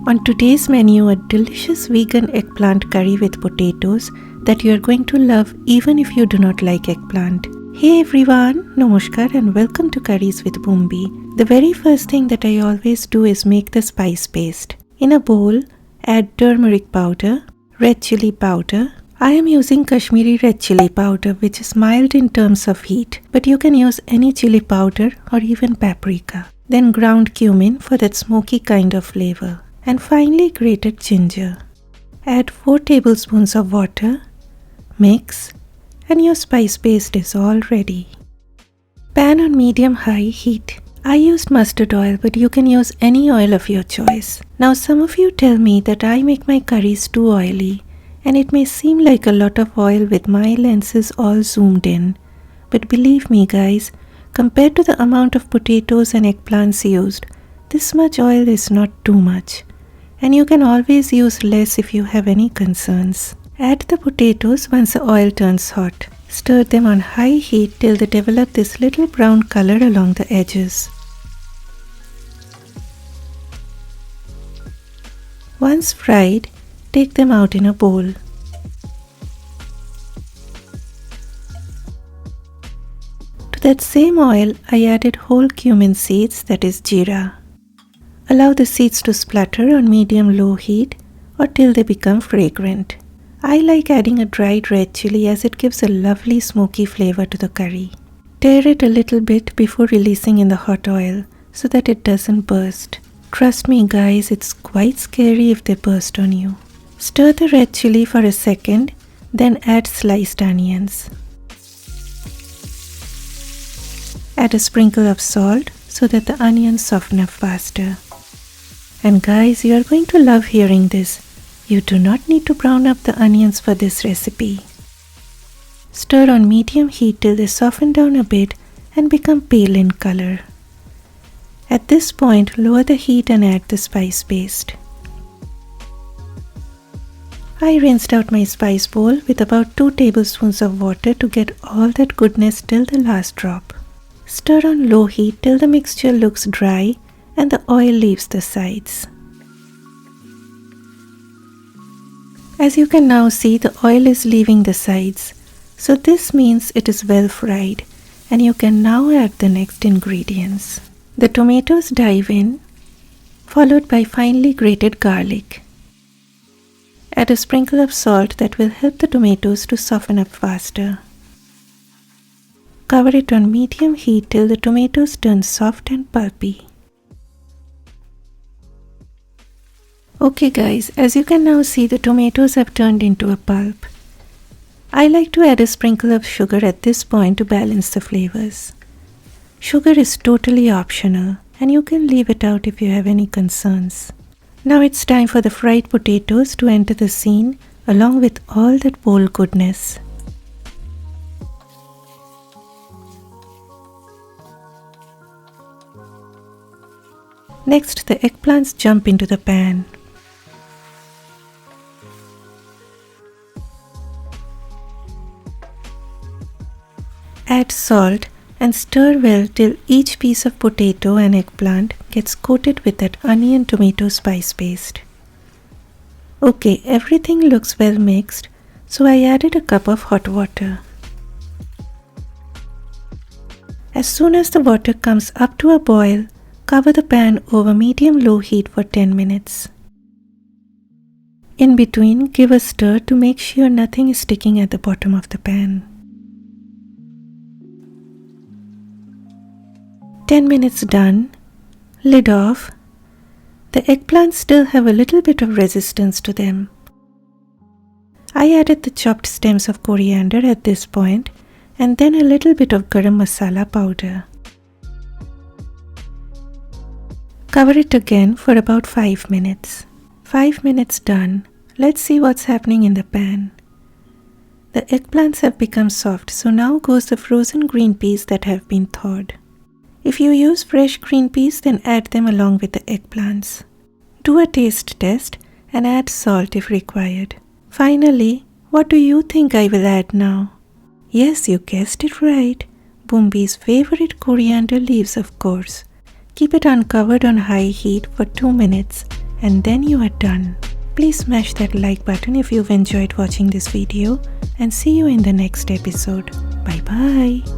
On today's menu, a delicious vegan eggplant curry with potatoes that you are going to love even if you do not like eggplant. Hey everyone, Namaskar and welcome to Curries with Bumbi. The very first thing that I always do is make the spice paste. In a bowl, add turmeric powder, red chilli powder. I am using Kashmiri red chilli powder which is mild in terms of heat, but you can use any chilli powder or even paprika. Then ground cumin for that smoky kind of flavor. And finally grated ginger. Add 4 tablespoons of water, mix, and your spice paste is all ready. Pan on medium-high heat. I used mustard oil, but you can use any oil of your choice. Now some of you tell me that I make my curries too oily, and it may seem like a lot of oil with my lenses all zoomed in. But believe me guys, compared to the amount of potatoes and eggplants used, this much oil is not too much. And you can always use less if you have any concerns. Add the potatoes once the oil turns hot. Stir them on high heat till they develop this little brown color along the edges. Once fried, take them out in a bowl. To that same oil, I added whole cumin seeds, that is jeera. Allow the seeds to splutter on medium-low heat or till they become fragrant. I like adding a dried red chilli as it gives a lovely smoky flavor to the curry. Tear it a little bit before releasing in the hot oil so that it doesn't burst. Trust me guys, it's quite scary if they burst on you. Stir the red chilli for a second, then add sliced onions. Add a sprinkle of salt so that the onions soften up faster. And guys, you are going to love hearing this. You do not need to brown up the onions for this recipe. Stir on medium heat till they soften down a bit and become pale in color. At this point, lower the heat and add the spice paste. I rinsed out my spice bowl with about 2 tablespoons of water to get all that goodness till the last drop. Stir on low heat till the mixture looks dry and the oil leaves the sides. As you can now see, the oil is leaving the sides, so this means it is well fried, and you can now add the next ingredients. The tomatoes dive in, followed by finely grated garlic. Add a sprinkle of salt that will help the tomatoes to soften up faster. Cover it on medium heat till the tomatoes turn soft and pulpy. Okay guys, as you can now see, the tomatoes have turned into a pulp. I like to add a sprinkle of sugar at this point to balance the flavors. Sugar is totally optional and you can leave it out if you have any concerns. Now it's time for the fried potatoes to enter the scene along with all that bowl goodness. Next, the eggplants jump into the pan. Add salt and stir well till each piece of potato and eggplant gets coated with that onion tomato spice paste. Okay, everything looks well mixed, so I added a cup of hot water. As soon as the water comes up to a boil, cover the pan over medium-low heat for 10 minutes. In between, give a stir to make sure nothing is sticking at the bottom of the pan. 10 minutes done, lid off. The eggplants still have a little bit of resistance to them. I added the chopped stems of coriander at this point and then a little bit of garam masala powder. Cover it again for about 5 minutes. 5 minutes done. Let's see what's happening in the pan. The eggplants have become soft, so now goes the frozen green peas that have been thawed. If you use fresh green peas, then add them along with the eggplants. Do a taste test and add salt if required. Finally, what do you think I will add now? Yes, you guessed it right. Bumbi's favorite coriander leaves, of course. Keep it uncovered on high heat for 2 minutes and then you are done. Please smash that like button if you've enjoyed watching this video, and see you in the next episode. Bye bye.